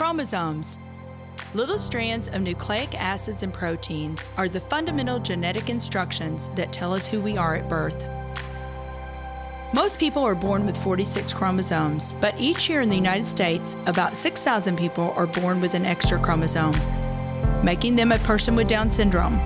Chromosomes. Little strands of nucleic acids and proteins are the fundamental genetic instructions that tell us who we are at birth. Most people are born with 46 chromosomes, but each year in the United States, about 6,000 people are born with an extra chromosome, making them a person with Down syndrome.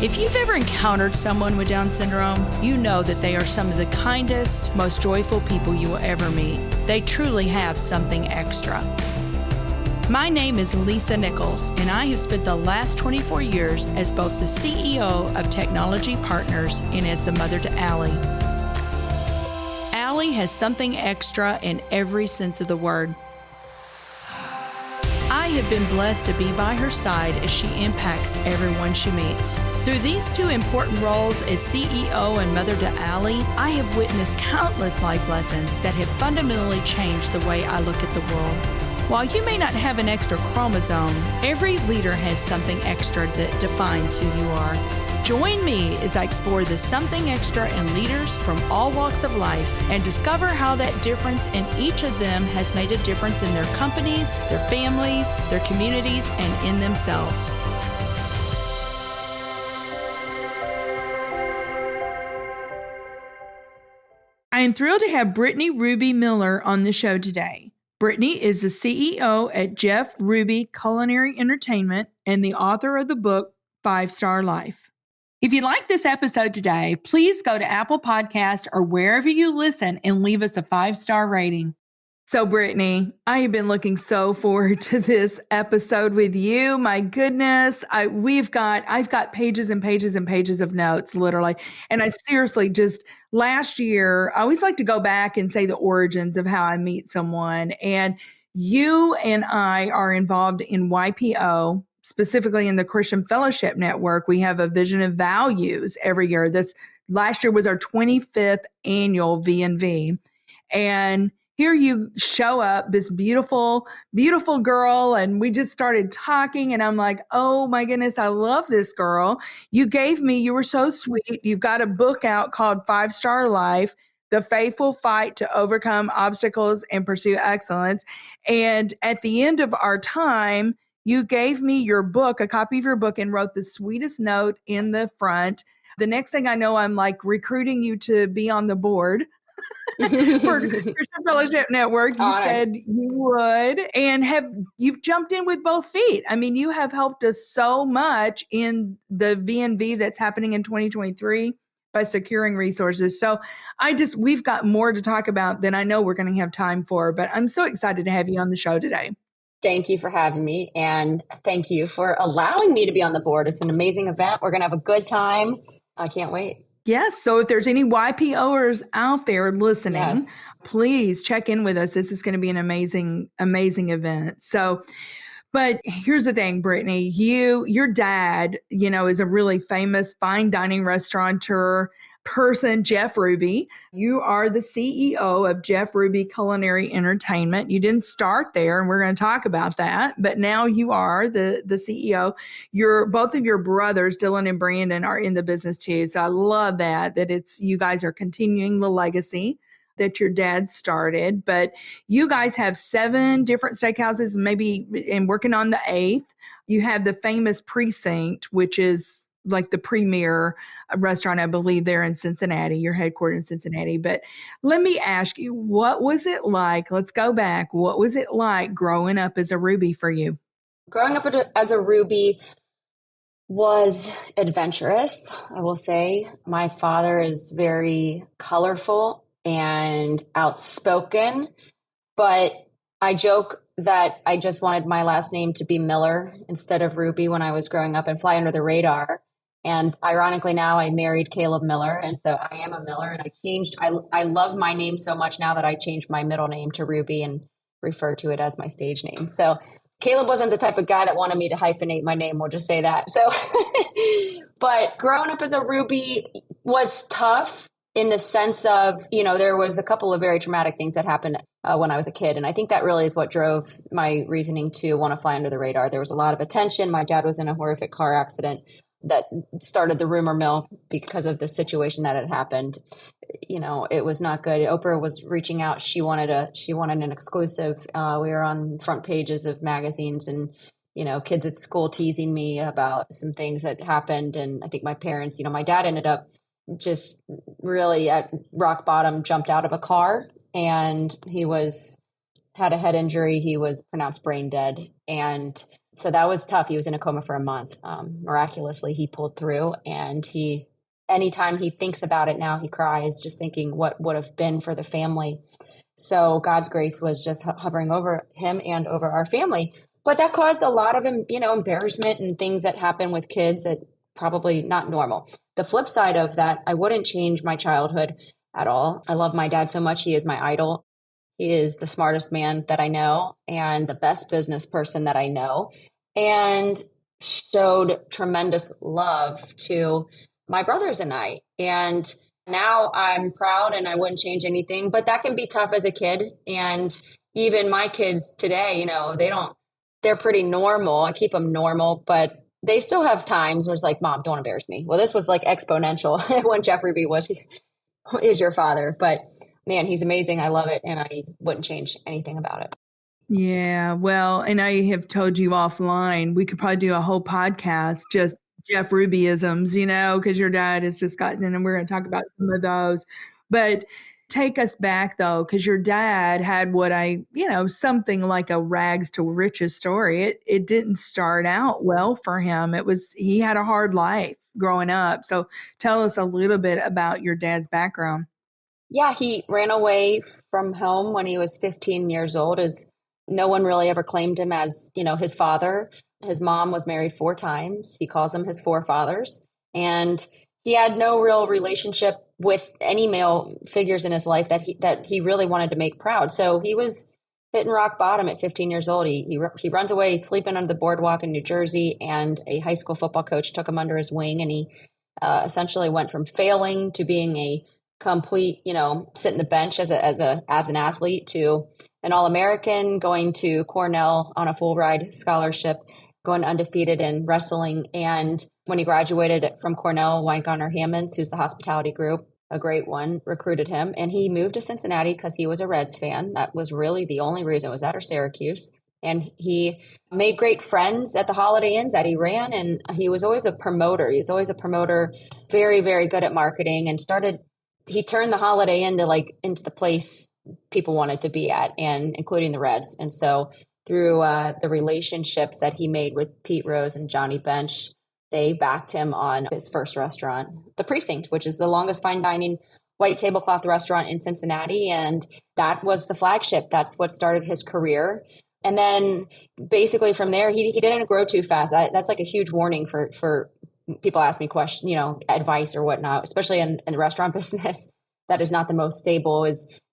If you've ever encountered someone with Down syndrome, you know that they are some of the kindest, most joyful people you will ever meet. They truly have something extra. My name is Lisa Nichols, and I have spent the last 24 years as both the CEO of Technology Partners and as the mother to Allie. Allie has something extra in every sense of the word. I have been blessed to be by her side as she impacts everyone she meets. Through these two important roles as CEO and mother to Allie, I have witnessed countless life lessons that have fundamentally changed the way I look at the world. While you may not have an extra chromosome, every leader has something extra that defines who you are. Join me as I explore the something extra in leaders from all walks of life and discover how that difference in each of them has made a difference in their companies, their families, their communities, and in themselves. I am thrilled to have Britney Ruby Miller on the show today. Britney is the CEO at Jeff Ruby Culinary Entertainment and the author of the book 5-Star Life. If you like this episode today, please go to Apple Podcasts or wherever you listen and leave us a 5-star rating. So Britney, I have been looking so forward to this episode with you. My goodness, I've got pages and pages and pages of notes, literally. And I seriously just last year, I always like to go back and say the origins of how I meet someone. And you and I are involved in YPO, specifically in the Christian Fellowship Network. We have a vision of values every year. This last year was our 25th annual V&V. And here you show up, this beautiful, beautiful girl, and we just started talking, and I'm like, oh my goodness, I love this girl. You were so sweet. You've got a book out called 5-Star Life, The Faithful Fight to Overcome Obstacles and Pursue Excellence. And at the end of our time, you gave me your book, a copy of your book, and wrote the sweetest note in the front. The next thing I know, I'm like recruiting you to be on the board for Christian Fellowship Network. You said you would, and you've jumped in with both feet. I mean, you have helped us so much in the V&V that's happening in 2023 by securing resources. So we've got more to talk about than I know we're going to have time for, but I'm so excited to have you on the show today. Thank you for having me, and thank you for allowing me to be on the board. It's an amazing event. We're going to have a good time. I can't wait. Yes. So if there's any YPOers out there listening, please check in with us. This is going to be an amazing, amazing event. So, but here's the thing, Britney, your dad, is a really famous fine dining restaurateur person, Jeff Ruby. You are the CEO of Jeff Ruby Culinary Entertainment. You didn't start there, and we're going to talk about that, but now you are the CEO. Both of your brothers, Dylan and Brandon, are in the business too. So I love that you guys are continuing the legacy that your dad started. But you guys have 7 different steakhouses, maybe, and working on the 8th. You have the famous Precinct, which is like the premier restaurant, I believe, there in Cincinnati. You're headquartered in Cincinnati. But let me ask you, what was it like? Let's go back. What was it like growing up as a Ruby for you? Growing up as a Ruby was adventurous, I will say. My father is very colorful and outspoken, but I joke that I just wanted my last name to be Miller instead of Ruby when I was growing up and fly under the radar. And ironically, now I married Caleb Miller. And so I am a Miller, and I love my name so much now that I changed my middle name to Ruby and refer to it as my stage name. So Caleb wasn't the type of guy that wanted me to hyphenate my name. We'll just say that. So, but growing up as a Ruby was tough in the sense of, there was a couple of very traumatic things that happened when I was a kid. And I think that really is what drove my reasoning to want to fly under the radar. There was a lot of attention. My dad was in a horrific car accident that started the rumor mill because of the situation that had happened. It was not good. Oprah was reaching out. She wanted an exclusive. We were on front pages of magazines, and kids at school teasing me about some things that happened. And I think my parents, my dad ended up just really at rock bottom, jumped out of a car, and had a head injury. He was pronounced brain dead. And so that was tough. He was in a coma for a month. Miraculously, he pulled through, and anytime he thinks about it now, he cries, just thinking what would have been for the family. So God's grace was just hovering over him and over our family. But that caused a lot of, embarrassment and things that happen with kids that probably not normal. The flip side of that, I wouldn't change my childhood at all. I love my dad so much. He is my idol. He is the smartest man that I know and the best business person that I know, and showed tremendous love to my brothers and I. And now I'm proud and I wouldn't change anything, but that can be tough as a kid. And even my kids today, they're pretty normal. I keep them normal, but they still have times where it's like, Mom, don't embarrass me. Well, this was like exponential when Jeff Ruby is your father, but man, he's amazing. I love it. And I wouldn't change anything about it. Yeah. Well, and I have told you offline, we could probably do a whole podcast, just Jeff Rubyisms, because your dad has just gotten in, and we're going to talk about some of those. But take us back though, because your dad had something like a rags to riches story. It didn't start out well for him. He had a hard life growing up. So tell us a little bit about your dad's background. Yeah, he ran away from home when he was 15 years old, as no one really ever claimed him as, his father. His mom was married 4 times. He calls them his forefathers. And he had no real relationship with any male figures in his life that he really wanted to make proud. So he was hitting rock bottom at 15 years old. He runs away, sleeping on the boardwalk in New Jersey, and a high school football coach took him under his wing, and he essentially went from failing to being a complete, sit in the bench as an athlete, to an All-American, going to Cornell on a full ride scholarship, going undefeated in wrestling. And when he graduated from Cornell, Weingartner Hammonds, who's the hospitality group, a great one, recruited him. And he moved to Cincinnati because he was a Reds fan. That was really the only reason. Was that or Syracuse. And he made great friends at the Holiday Inns that he ran. And he was always a promoter. He was always a promoter, very, very good at marketing, and he turned the Holiday Inn into the place people wanted to be at, and including the Reds. And so through the relationships that he made with Pete Rose and Johnny Bench, they backed him on his first restaurant, The Precinct, which is the longest fine dining white tablecloth restaurant in Cincinnati. And that was the flagship. That's what started his career. And then basically from there, he didn't grow too fast. That's like a huge warning for people ask me questions, advice or whatnot, especially in the restaurant business. That is not the most stable.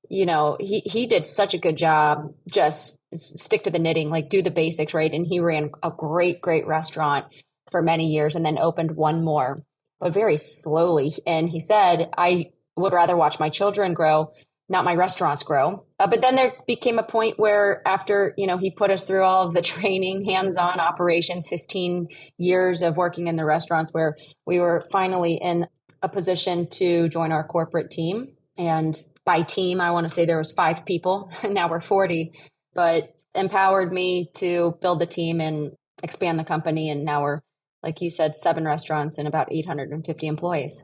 He did such a good job. Just stick to the knitting, like do the basics, right? And he ran a great, great restaurant for many years, and then opened one more, but very slowly. And he said, I would rather watch my children grow, not my restaurants grow. But then there became a point where after, he put us through all of the training, hands-on operations, 15 years of working in the restaurants, where we were finally in a position to join our corporate team. And by team, I want to say there was 5 people, and now we're 40, but empowered me to build the team and expand the company. And now we're, like you said, 7 restaurants and about 850 employees.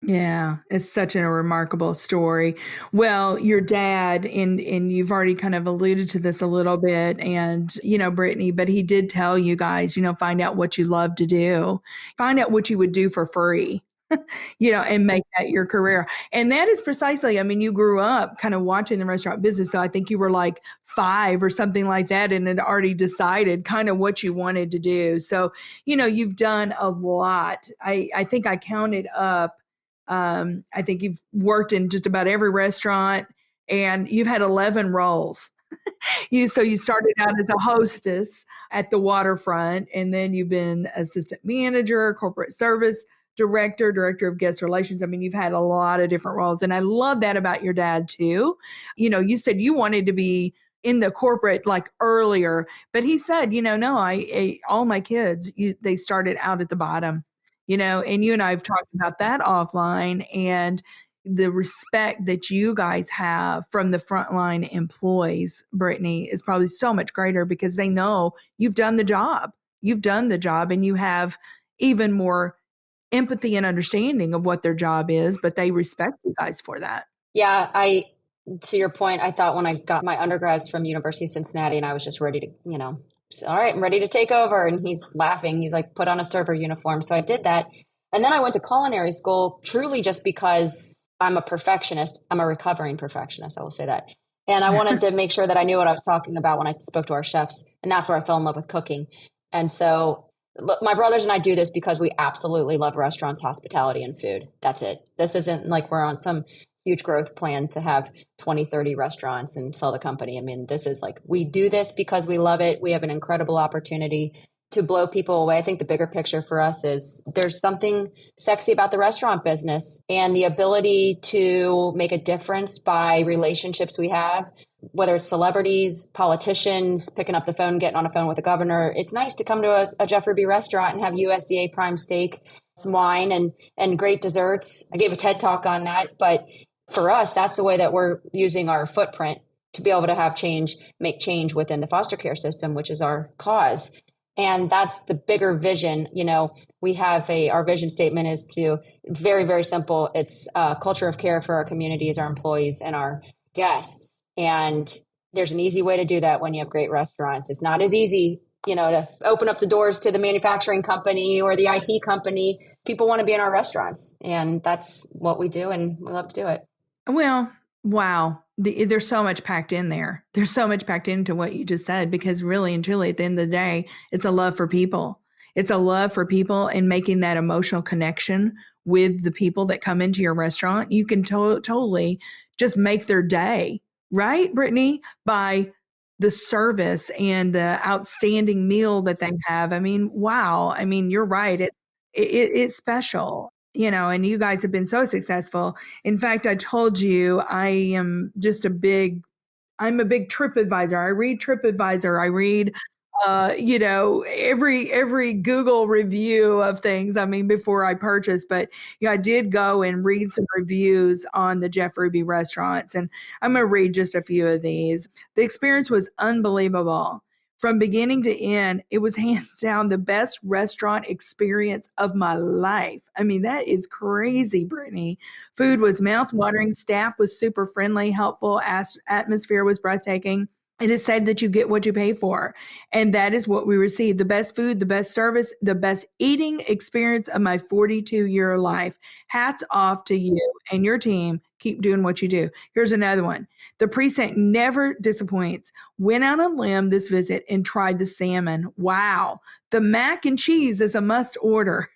Yeah, it's such a remarkable story. Well, your dad, and you've already kind of alluded to this a little bit, and, Britney, but he did tell you guys, find out what you love to do, find out what you would do for free, and make that your career. And that is precisely, you grew up kind of watching the restaurant business. So I think you were like 5 or something like that, and had already decided kind of what you wanted to do. So, you've done a lot. I think I counted up. I think you've worked in just about every restaurant, and you've had 11 roles. So you started out as a hostess at the waterfront, and then you've been assistant manager, corporate service director, director of guest relations. You've had a lot of different roles. And I love that about your dad too. You said you wanted to be in the corporate like earlier, but he said, no, all my kids, they started out at the bottom. and you and I have talked about that offline, and the respect that you guys have from the frontline employees, Brittany, is probably so much greater because they know you've done the job. You've done the job and you have even more empathy and understanding of what their job is, but they respect you guys for that. Yeah, to your point, I thought when I got my undergrads from University of Cincinnati and I was just ready to, all right, I'm ready to take over. And he's laughing. He's like, put on a server uniform. So I did that. And then I went to culinary school truly just because I'm a perfectionist. I'm a recovering perfectionist. I will say that. And I wanted to make sure that I knew what I was talking about when I spoke to our chefs. And that's where I fell in love with cooking. And so my brothers and I do this because we absolutely love restaurants, hospitality, and food. That's it. This isn't like we're on some huge growth plan to have 20, 30 restaurants and sell the company. I mean, this is like, we do this because we love it. We have an incredible opportunity to blow people away. I think the bigger picture for us is there's something sexy about the restaurant business and the ability to make a difference by relationships we have, whether it's celebrities, politicians, picking up the phone, getting on a phone with the governor. It's nice to come to a Jeff Ruby restaurant and have USDA prime steak, some wine and great desserts. I gave a TED talk on that, but for us, that's the way that we're using our footprint to be able to have change, make change within the foster care system, which is our cause. And that's the bigger vision. We have our vision statement is to very, very simple. It's a culture of care for our communities, our employees, and our guests. And there's an easy way to do that when you have great restaurants. It's not as easy, to open up the doors to the manufacturing company or the IT company. People want to be in our restaurants, and that's what we do, and we love to do it. Well, wow. There's so much packed in there. There's so much packed into what you just said, because really and truly, at the end of the day, it's a love for people. It's a love for people and making that emotional connection with the people that come into your restaurant. You can totally just make their day, right, Brittany, by the service and the outstanding meal that they have. I mean, wow. I mean, you're right. It's special, and you guys have been so successful. In fact, I told you I'm a big TripAdvisor. I read TripAdvisor. I read, every Google review of things. I mean, before I purchase, but I did go and read some reviews on the Jeff Ruby restaurants, and I'm going to read just a few of these. The experience was unbelievable. From beginning to end, it was hands down the best restaurant experience of my life. I mean, that is crazy, Brittany. Food was mouth-watering. Staff was super friendly, helpful. Atmosphere was breathtaking. It is said that you get what you pay for. And that is what we received. The best food, the best service, the best eating experience of my 42-year life. Hats off to you and your team. Keep doing what you do. Here's another one. The precinct never disappoints. Went out on a limb this visit and tried the salmon. Wow. The mac and cheese is a must order.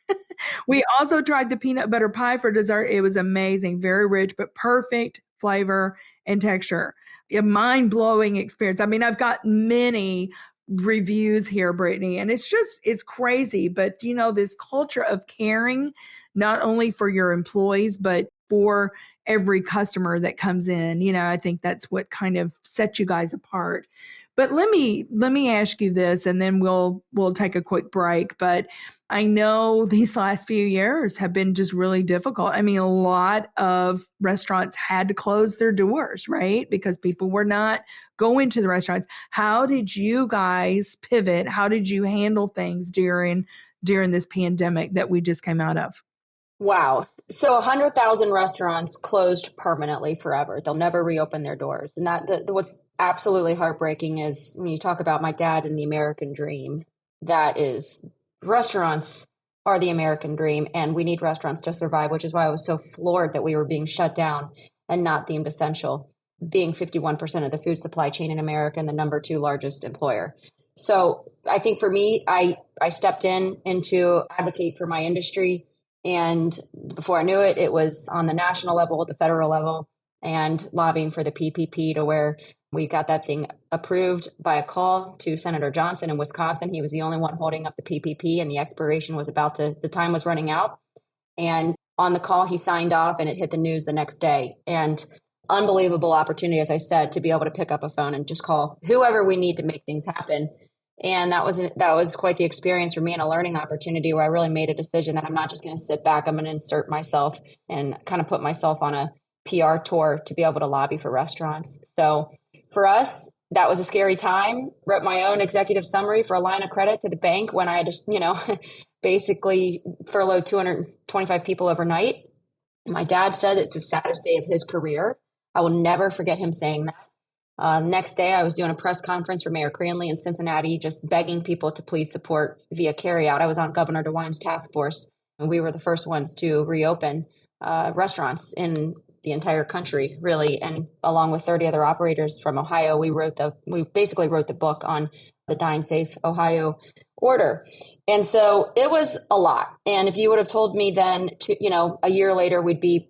We also tried the peanut butter pie for dessert. It was amazing. Very rich, but perfect flavor and texture. A mind-blowing experience. I mean, I've got many reviews here, Brittany, and it's crazy. But, this culture of caring, not only for your employees, but for every customer that comes in, I think that's what kind of sets you guys apart. But let me ask you this, and then we'll take a quick break. But I know these last few years have been just really difficult. I mean, a lot of restaurants had to close their doors, right? Because people were not going to the restaurants. How did you guys pivot? How did you handle things during this pandemic that we just came out of? Wow. So 100,000 restaurants closed permanently forever. They'll never reopen their doors. And what's absolutely heartbreaking is when you talk about my dad and the American dream, that is, restaurants are the American dream, and we need restaurants to survive, which is why I was so floored that we were being shut down and not deemed essential, being 51% of the food supply chain in America and the number 2 largest employer. So I think for me, I stepped into advocate for my industry. And before I knew it, it was on the national level, at the federal level, and lobbying for the PPP to where we got that thing approved by a call to Senator Johnson in Wisconsin. He was the only one holding up the PPP, and the expiration was the time was running out. And on the call, he signed off, and it hit the news the next day. And unbelievable opportunity, as I said, to be able to pick up a phone and just call whoever we need to make things happen. And that was quite the experience for me and a learning opportunity where I really made a decision that I'm not just going to sit back. I'm going to insert myself and kind of put myself on a PR tour to be able to lobby for restaurants. So for us, that was a scary time. Wrote my own executive summary for a line of credit to the bank when I just, basically furloughed 225 people overnight. My dad said it's the saddest day of his career. I will never forget him saying that. Next day, I was doing a press conference for Mayor Cranley in Cincinnati, just begging people to please support via carryout. I was on Governor DeWine's task force, and we were the first ones to reopen restaurants in the entire country, really. And along with 30 other operators from Ohio, we basically wrote the book on the Dine Safe Ohio order. And so it was a lot. And if you would have told me then, a year later, we'd be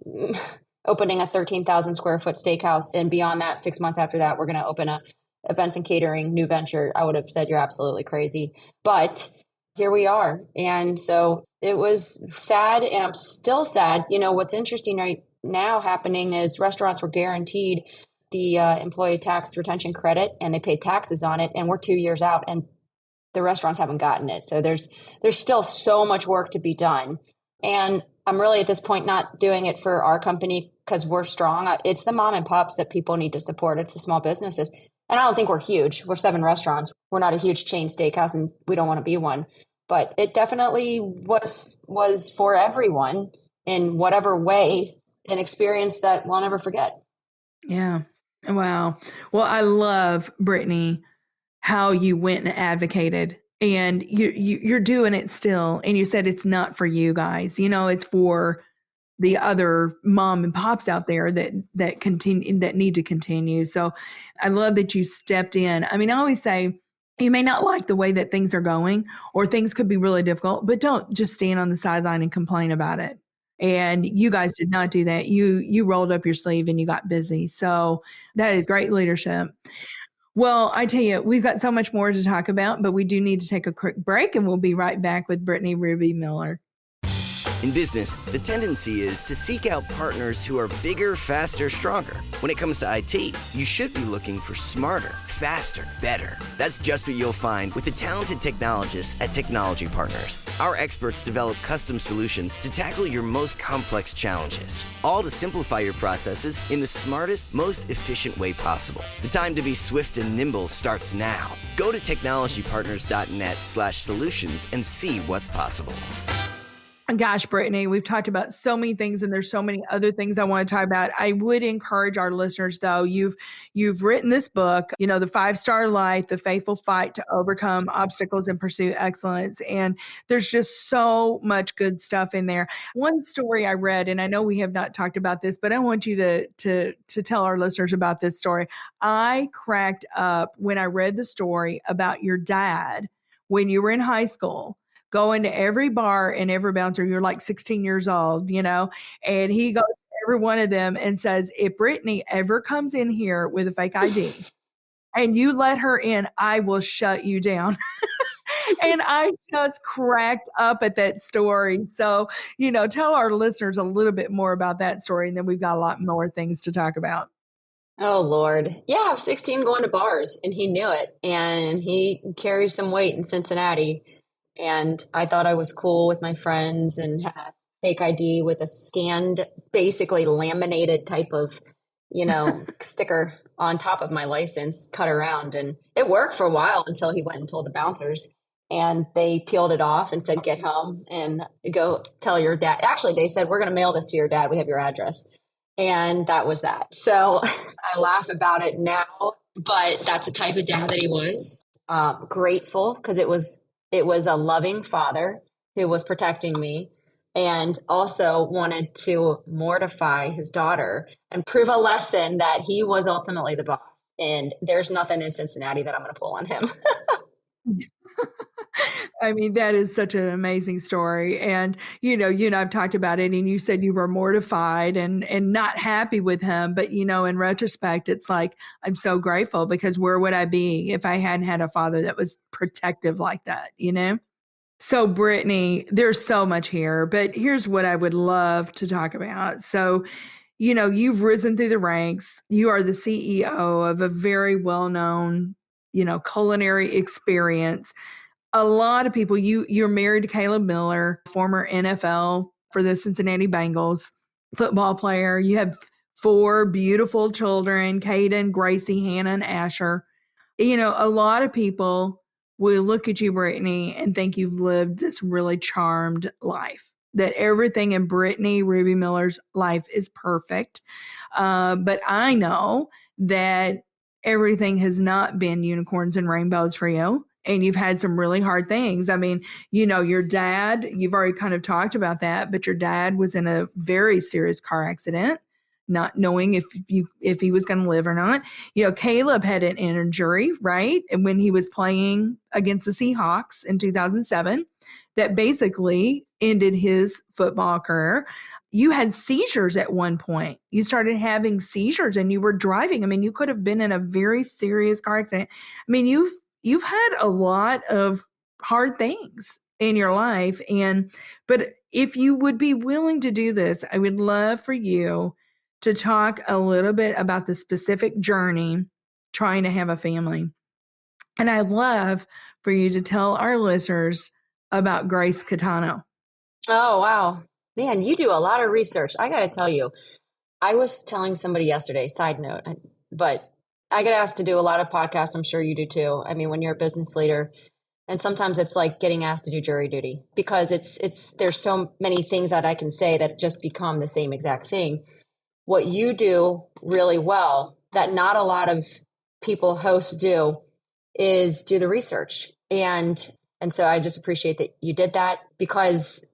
opening a 13,000 square foot steakhouse, and beyond that, 6 months after that, we're going to open a events and catering new venture, I would have said you're absolutely crazy. But here we are. And so it was sad, and I'm still sad. What's interesting right now happening is restaurants were guaranteed the employee tax retention credit, and they paid taxes on it, and we're 2 years out, and the restaurants haven't gotten it. So there's still so much work to be done. And I'm really at this point not doing it for our company because we're strong. It's the mom and pops that people need to support. It's the small businesses. And I don't think we're huge. We're 7 restaurants. We're not a huge chain steakhouse, and we don't want to be one. But it definitely was for everyone in whatever way, an experience that we'll never forget. Yeah. Wow. Well, I love, Britney, how you went and advocated, and you're doing it still. And you said it's not for you guys, it's for the other mom and pops out there that continue, that need to continue. So I love that you stepped in. I mean, I always say you may not like the way that things are going, or things could be really difficult, but don't just stand on the sideline and complain about it. And you guys did not do that. You rolled up your sleeve and you got busy. So that is great leadership. Well, I tell you, we've got so much more to talk about, but we do need to take a quick break, and we'll be right back with Britney Ruby Miller. In business, the tendency is to seek out partners who are bigger, faster, stronger. When it comes to IT, you should be looking for smarter, faster, better. That's just what you'll find with the talented technologists at Technology Partners. Our experts develop custom solutions to tackle your most complex challenges, all to simplify your processes in the smartest, most efficient way possible. The time to be swift and nimble starts now. Go to technologypartners.net/solutions and see what's possible. Gosh, Britney, we've talked about so many things, and there's so many other things I want to talk about. I would encourage our listeners, though, you've written this book, the 5-Star Life, the faithful fight to overcome obstacles and pursue excellence. And there's just so much good stuff in there. One story I read, and I know we have not talked about this, but I want you to tell our listeners about this story. I cracked up when I read the story about your dad when you were in high school, going to every bar and every bouncer. You're like 16 years old, and he goes to every one of them and says, if Britney ever comes in here with a fake ID and you let her in, I will shut you down. And I just cracked up at that story. So, tell our listeners a little bit more about that story, and then we've got a lot more things to talk about. Oh, Lord. Yeah, I was 16 going to bars, and he knew it. And he carried some weight in Cincinnati. And I thought I was cool with my friends and had a fake ID with a scanned, basically laminated type of, sticker on top of my license cut around. And it worked for a while until he went and told the bouncers. And they peeled it off and said, get home and go tell your dad. Actually, they said, we're going to mail this to your dad. We have your address. And that was that. So I laugh about it now, but that's the type of dad that he was. Grateful because it was a loving father who was protecting me, and also wanted to mortify his daughter and prove a lesson that he was ultimately the boss. And there's nothing in Cincinnati that I'm going to pull on him. I mean, that is such an amazing story. And, you and I've talked about it, and you said you were mortified and not happy with him. But, in retrospect, it's like, I'm so grateful, because where would I be if I hadn't had a father that was protective like that, So, Britney, there's so much here, but here's what I would love to talk about. So, you've risen through the ranks. You are the CEO of a very well-known culinary experience. A lot of people, you're married to Caleb Miller, former NFL for the Cincinnati Bengals, football player. You have 4 beautiful children, Caden, Gracie, Hannah, and Asher. A lot of people will look at you, Brittany, and think you've lived this really charmed life, that everything in Brittany Ruby Miller's life is perfect. But I know that everything has not been unicorns and rainbows for you. And you've had some really hard things. I mean, your dad, you've already kind of talked about that, but your dad was in a very serious car accident, not knowing if he was going to live or not. Caleb had an injury, right? And when he was playing against the Seahawks in 2007, that basically ended his football career. You had seizures at one point. You started having seizures and you were driving. I mean, you could have been in a very serious car accident. I mean, you've had a lot of hard things in your life. But if you would be willing to do this, I would love for you to talk a little bit about the specific journey trying to have a family. And I'd love for you to tell our listeners about Grace Catano. Oh, wow. Man, you do a lot of research. I got to tell you, I was telling somebody yesterday, side note, but I get asked to do a lot of podcasts. I'm sure you do too. I mean, when you're a business leader, and sometimes it's like getting asked to do jury duty because there's so many things that I can say that just become the same exact thing. What you do really well that not a lot of hosts do is do the research. And so I just appreciate that you did that, because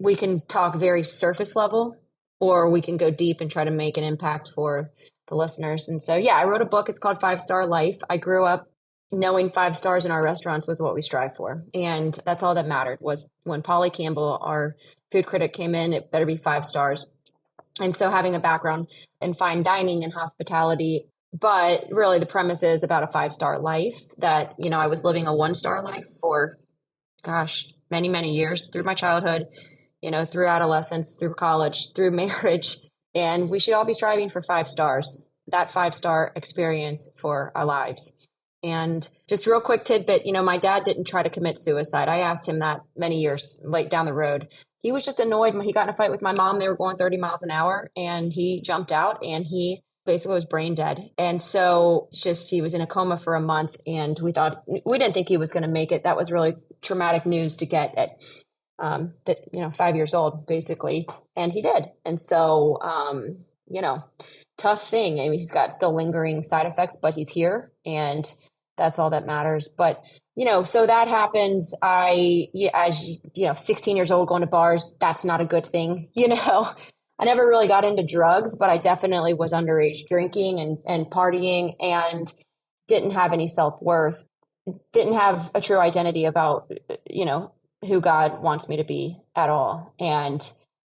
we can talk very surface level or we can go deep and try to make an impact for the listeners. And so, yeah, I wrote a book. It's called 5-Star Life. I grew up knowing 5 stars in our restaurants was what we strive for. And that's all that mattered. Was when Polly Campbell, our food critic, came in, it better be 5 stars. And so having a background in fine dining and hospitality, but really the premise is about a 5-star life that, I was living a 1-star life for, many, many years through my childhood, through adolescence, through college, through marriage. And we should all be striving for 5 stars, that 5-star experience for our lives. And just real quick tidbit, my dad didn't try to commit suicide. I asked him that many years like down the road. He was just annoyed. He got in a fight with my mom. They were going 30 miles an hour and he jumped out and he basically was brain dead. And so he was in a coma for a month, and we didn't think he was going to make it. That was really traumatic news to get at 5 years old, basically. And he did. And so, tough thing. I mean, he's got still lingering side effects, but he's here, and that's all that matters. But, so that happens. As 16 years old, going to bars, that's not a good thing. I never really got into drugs, but I definitely was underage drinking and partying, and didn't have any self-worth, didn't have a true identity about, who God wants me to be at all. And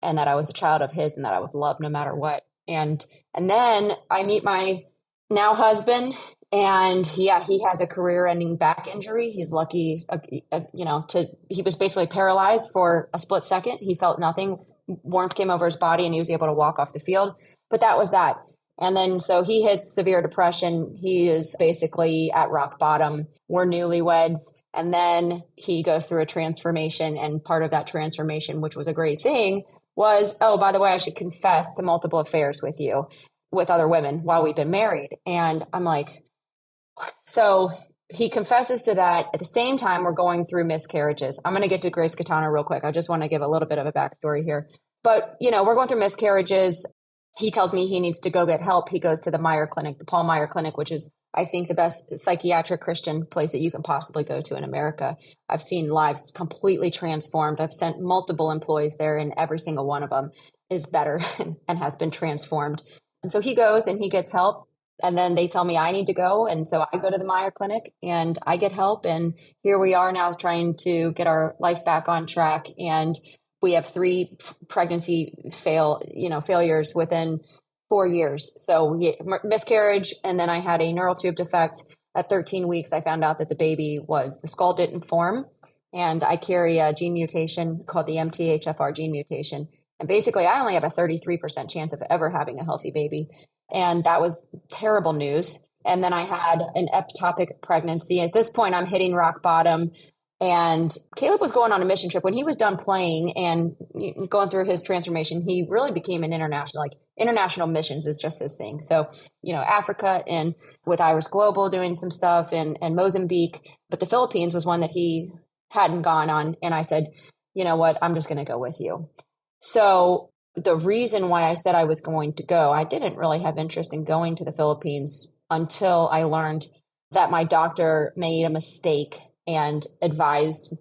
that I was a child of his and that I was loved no matter what. And then I meet my now husband, and he has a career-ending back injury. He's lucky, he was basically paralyzed for a split second. He felt nothing. Warmth came over his body and he was able to walk off the field. But that was that. And then so he hits severe depression. He is basically at rock bottom. We're newlyweds. And then he goes through a transformation. And part of that transformation, which was a great thing, was, oh, by the way, I should confess to multiple affairs with you, with other women while we've been married. And I'm like, so he confesses to that. At the same time, we're going through miscarriages. I'm going to get to Grace Catano real quick. I just want to give a little bit of a backstory here. But, we're going through miscarriages. He tells me he needs to go get help. He goes to the Meyer Clinic, the Paul Meyer Clinic, which is, I think, the best psychiatric Christian place that you can possibly go to in America. I've seen lives completely transformed. I've sent multiple employees there, and every single one of them is better and has been transformed. And so he goes and he gets help. And then they tell me I need to go. And so I go to the Meyer Clinic and I get help. And here we are now trying to get our life back on track. And we have 3 pregnancy failures within 4 years. So miscarriage. And then I had a neural tube defect. At 13 weeks, I found out that the skull didn't form. And I carry a gene mutation called the MTHFR gene mutation. And basically, I only have a 33% chance of ever having a healthy baby. And that was terrible news. And then I had an ectopic pregnancy. At this point, I'm hitting rock bottom. And Caleb was going on a mission trip. When he was done playing and going through his transformation, he really became an international missions is just his thing. So, Africa and with Iris Global doing some stuff and Mozambique, but the Philippines was one that he hadn't gone on. And I said, you know what, I'm just going to go with you. So the reason why I said I was going to go, I didn't really have interest in going to the Philippines until I learned that my doctor made a mistake and advised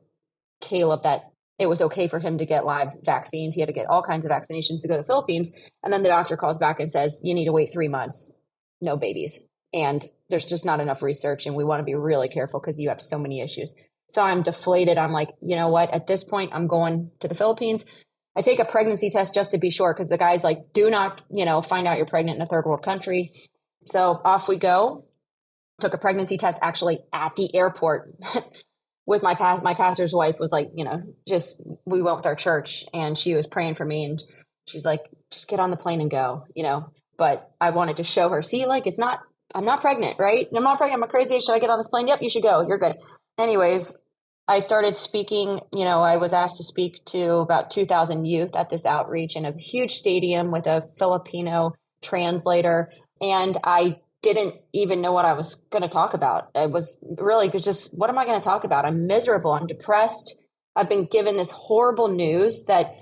Caleb that it was okay for him to get live vaccines. He had to get all kinds of vaccinations to go to the Philippines. And then the doctor calls back and says, you need to wait 3 months, no babies. And there's just not enough research. And we want to be really careful because you have so many issues. So I'm deflated. I'm like, you know what? At this point, I'm going to the Philippines. I take a pregnancy test just to be sure because the guy's like, do not, find out you're pregnant in a third world country. So off we go. Took a pregnancy test actually at the airport with my pastor's wife was like, we went with our church and she was praying for me and she's like, just get on the plane and go, but I wanted to show her, see, like, I'm not pregnant, right? I'm not pregnant. I'm crazy. Should I get on this plane? Yep, you should go. You're good. Anyways, I started speaking, I was asked to speak to about 2,000 youth at this outreach in a huge stadium with a Filipino translator. And I didn't even know what I was going to talk about. It was just, what am I going to talk about? I'm miserable. I'm depressed. I've been given this horrible news that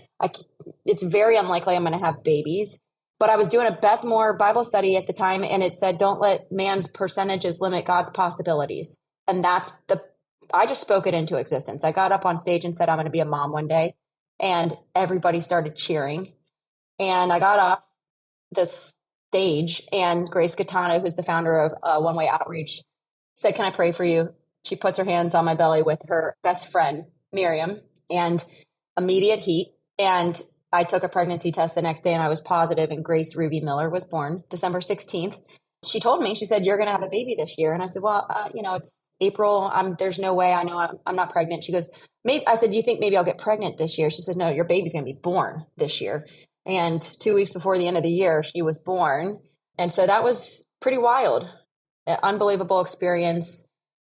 it's very unlikely I'm going to have babies. But I was doing a Beth Moore Bible study at the time, and it said, don't let man's percentages limit God's possibilities. And I just spoke it into existence. I got up on stage and said, I'm going to be a mom one day. And everybody started cheering. And I got off this stage and Grace Gaetano, who's the founder of One Way Outreach, said, can I pray for you? She puts her hands on my belly with her best friend, Miriam, and immediate heat. And I took a pregnancy test the next day and I was positive, and Grace Ruby Miller was born December 16th. She told me, she said, you're going to have a baby this year. And I said, well, it's April. There's no way. I know I'm not pregnant. She goes, maybe. I said, do you think maybe I'll get pregnant this year? She said, no, your baby's going to be born this year. And 2 weeks before the end of the year, she was born. And so that was pretty wild. Unbelievable experience.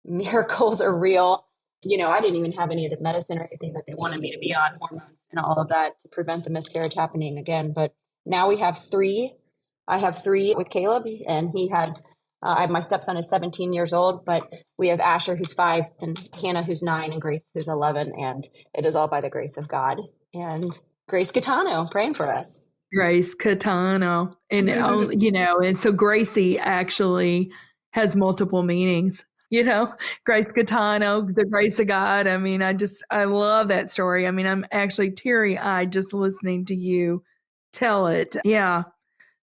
Miracles are real. I didn't even have any of the medicine or anything that they wanted me to be on, hormones and all of that to prevent the miscarriage happening again. But now we have 3. I have 3 with Caleb, and he has, my stepson is 17 years old, but we have Asher, who's 5, and Hannah, who's 9, and Grace, who's 11. And it is all by the grace of God. And Grace Gaetano praying for us. Grace Gaetano. And, and so Gracie actually has multiple meanings, Grace Gaetano, the grace of God. I mean, I love that story. I mean, I'm actually teary-eyed just listening to you tell it. Yeah.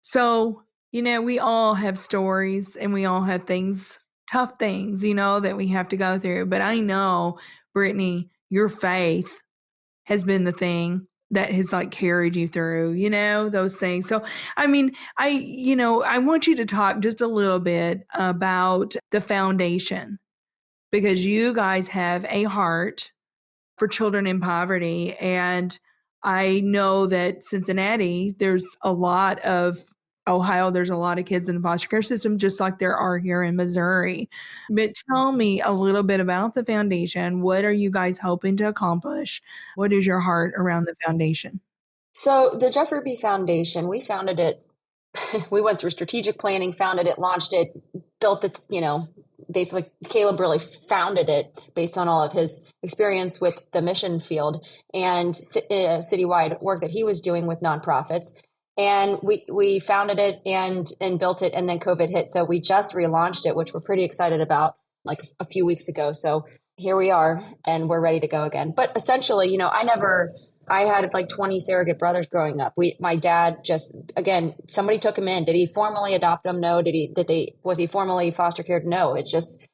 So, we all have stories and we all have things, tough things, that we have to go through. But I know, Britney, your faith has been the thing that has carried you through, those things. So, I mean, I want you to talk just a little bit about the foundation, because you guys have a heart for children in poverty. And I know that Cincinnati, there's a lot of Ohio, there's a lot of kids in the foster care system, just like there are here in Missouri. But tell me a little bit about the foundation. What are you guys hoping to accomplish? What is your heart around the foundation? So the Jeff Ruby Foundation, we founded it. We went through strategic planning, founded it, launched it, built it, basically Caleb really founded it based on all of his experience with the mission field and citywide work that he was doing with nonprofits. And we founded it and built it, and then COVID hit. So we just relaunched it, which we're pretty excited about, like a few weeks ago. So here we are, and we're ready to go again. But essentially, I had like 20 surrogate brothers growing up. My dad somebody took him in. Did he formally adopt him? No. Was he formally foster cared? No. It's just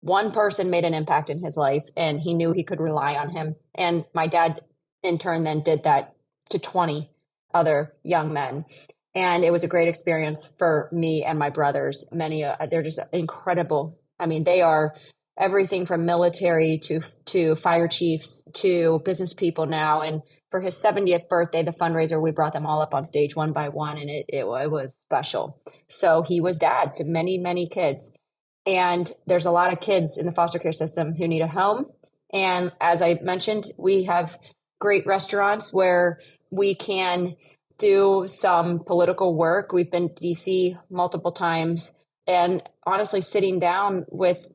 one person made an impact in his life, and he knew he could rely on him. And my dad in turn then did that to 20 other young men. And it was a great experience for me and my brothers. They're just incredible. I mean, they are everything from military to fire chiefs to business people now. And for his 70th birthday, the fundraiser, we brought them all up on stage one by one, and it was special. So he was dad to many, many kids. And there's a lot of kids in the foster care system who need a home. And as I mentioned, we have great restaurants where we can do some political work. We've been to DC multiple times, and honestly, sitting down with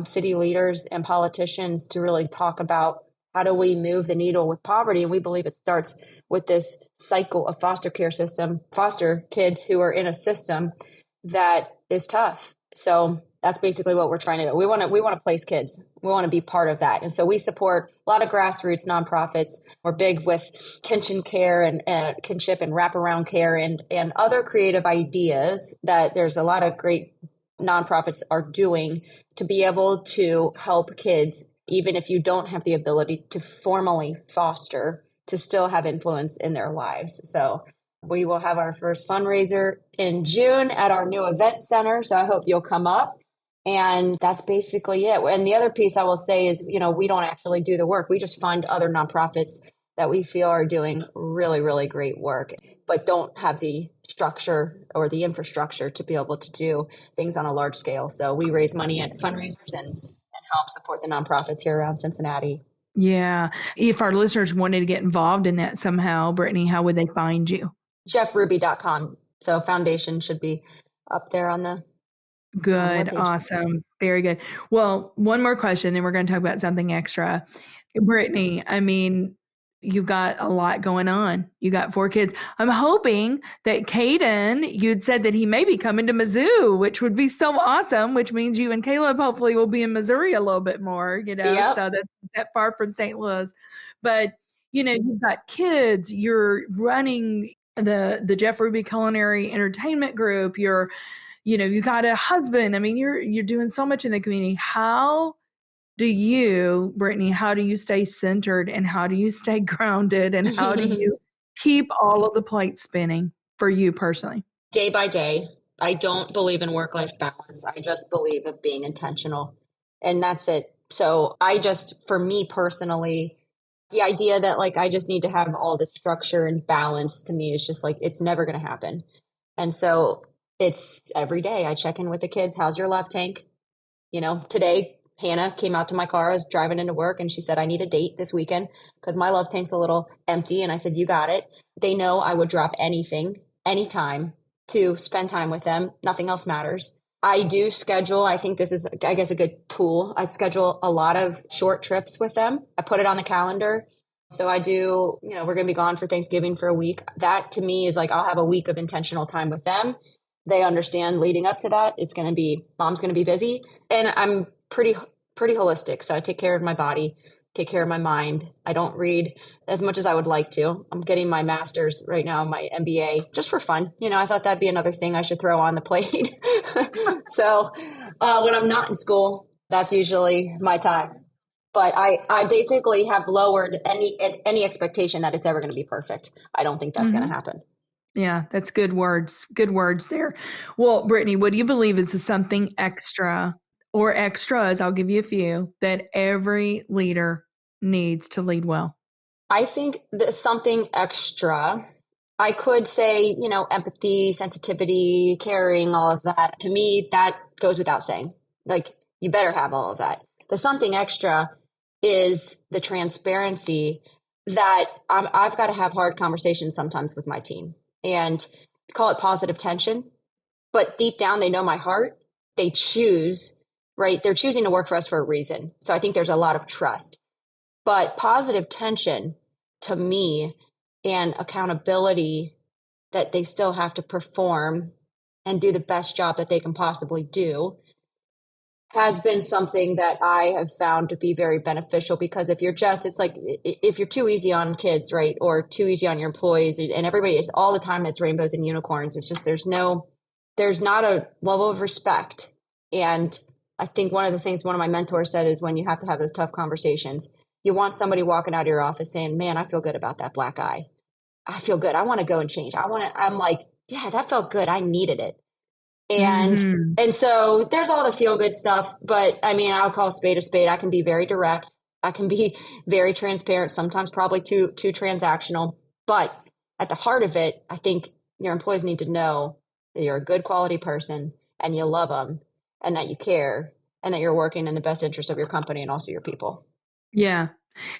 city leaders and politicians to really talk about how do we move the needle with poverty. And we believe it starts with this cycle of foster care system, foster kids who are in a system that is tough. So that's basically what we're trying to do. We want to place kids. We want to be part of that. And so we support a lot of grassroots nonprofits. We're big with kinship care and kinship and wraparound care and other creative ideas that there's a lot of great nonprofits are doing to be able to help kids, even if you don't have the ability to formally foster, to still have influence in their lives. So we will have our first fundraiser in June at our new event center. So I hope you'll come up. And that's basically it. And the other piece I will say is, we don't actually do the work. We just fund other nonprofits that we feel are doing really, really great work, but don't have the structure or the infrastructure to be able to do things on a large scale. So we raise money at fundraisers and help support the nonprofits here around Cincinnati. Yeah. If our listeners wanted to get involved in that somehow, Britney, how would they find you? JeffRuby.com. So foundation should be up there on the Good. Awesome. Very good. Well, one more question, then we're going to talk about something extra. Britney, I mean, you've got a lot going on. You got 4 kids. I'm hoping that Caden, you'd said that he may be coming to Mizzou, which would be so awesome, which means you and Caleb hopefully will be in Missouri a little bit more, Yep. So that's that far from St. Louis. But, you've got kids, you're running the Jeff Ruby Culinary Entertainment Group, you got a husband. I mean, you're doing so much in the community. How do you, Britney, how do you stay centered and how do you stay grounded and how do you keep all of the plates spinning for you personally? Day by day. I don't believe in work-life balance. I just believe of being intentional, and that's it. So for me personally, the idea that I just need to have all the structure and balance to me is just it's never going to happen. And so it's every day I check in with the kids. How's your love tank? Today Hannah came out to my car. I was driving into work and she said, I need a date this weekend because my love tank's a little empty. And I said, you got it. They know I would drop anything, anytime to spend time with them. Nothing else matters. I do schedule. I think this is, I guess, a good tool. I schedule a lot of short trips with them. I put it on the calendar. So I do, we're going to be gone for Thanksgiving for a week. That to me is I'll have a week of intentional time with them. They understand leading up to that. Mom's going to be busy, and I'm pretty holistic. So I take care of my body, take care of my mind. I don't read as much as I would like to. I'm getting my master's right now, my MBA, just for fun. I thought that'd be another thing I should throw on the plate. So when I'm not in school, that's usually my time. But I basically have lowered any expectation that it's ever going to be perfect. I don't think that's going to happen. Yeah, that's good words. Good words there. Well, Britney, what do you believe is something extra or extras, I'll give you a few, that every leader needs to lead well? I think there's something extra. I could say, empathy, sensitivity, caring, all of that. To me, that goes without saying. You better have all of that. The something extra is the transparency that I've got to have hard conversations sometimes with my team. And call it positive tension, but deep down, they know my heart. They choose, right? They're choosing to work for us for a reason. So I think there's a lot of trust, but positive tension to me and accountability that they still have to perform and do the best job that they can possibly do has been something that I have found to be very beneficial, because if you're if you're too easy on kids, right, or too easy on your employees, and everybody is all the time, it's rainbows and unicorns. It's just, there's not a level of respect. And I think one of the things one of my mentors said is when you have to have those tough conversations, you want somebody walking out of your office saying, man, I feel good about that black eye. I feel good. I want to go and change. I'm like, yeah, that felt good. I needed it. And so there's all the feel good stuff, but I mean, I'll call a spade a spade. I can be very direct. I can be very transparent, sometimes probably too transactional. But at the heart of it, I think your employees need to know that you're a good quality person and you love them and that you care and that you're working in the best interest of your company and also your people. Yeah.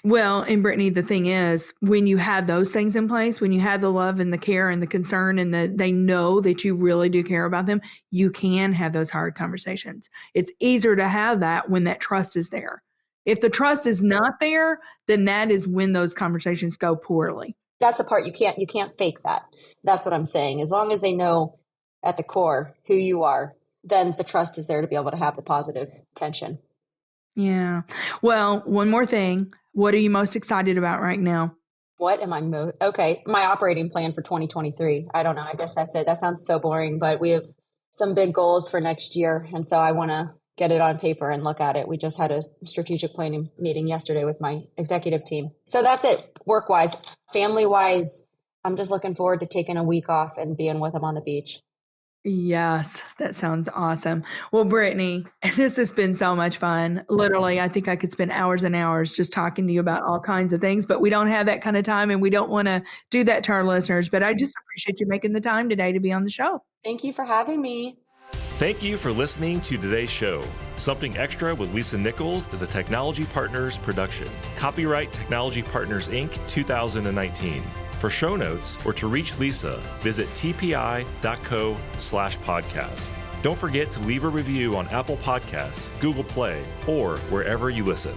Well, and Brittany, the thing is, when you have those things in place, when you have the love and the care and the concern and they know that you really do care about them, you can have those hard conversations. It's easier to have that when that trust is there. If the trust is not there, then that is when those conversations go poorly. That's the part you can't fake that. That's what I'm saying. As long as they know at the core who you are, then the trust is there to be able to have the positive tension. Yeah. Well, one more thing. What are you most excited about right now? What am I okay, my operating plan for 2023. I don't know. I guess that's it. That sounds so boring, but we have some big goals for next year. And so I want to get it on paper and look at it. We just had a strategic planning meeting yesterday with my executive team. So that's it. Work-wise, family-wise, I'm just looking forward to taking a week off and being with them on the beach. Yes, that sounds awesome. Well, Brittany, this has been so much fun. Literally, I think I could spend hours and hours just talking to you about all kinds of things, but we don't have that kind of time and we don't want to do that to our listeners. But I just appreciate you making the time today to be on the show. Thank you for having me. Thank you for listening to today's show. Something Extra with Lisa Nichols is a Technology Partners production. Copyright Technology Partners, Inc., 2019. For show notes or to reach Lisa, visit tpi.co/podcast. Don't forget to leave a review on Apple Podcasts, Google Play, or wherever you listen.